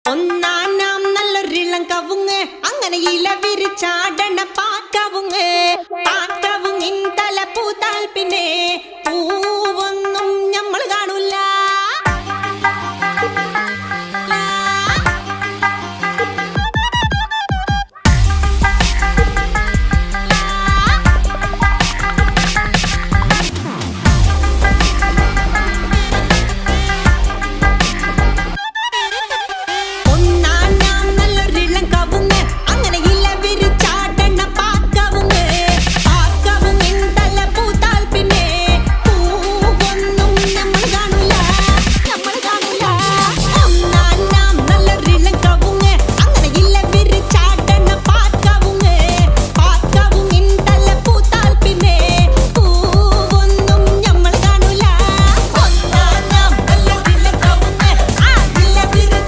ഒന്നാനാം നല്ലൊരിളം കവുങ്ങ് അങ്ങനെ ഇല വിരിച്ചാടണ പാക്കവുങ്ങ് പാക്കവുങ്ങിൻ തല പൂത്താൽ പിന്നെ പൂവൊന്നും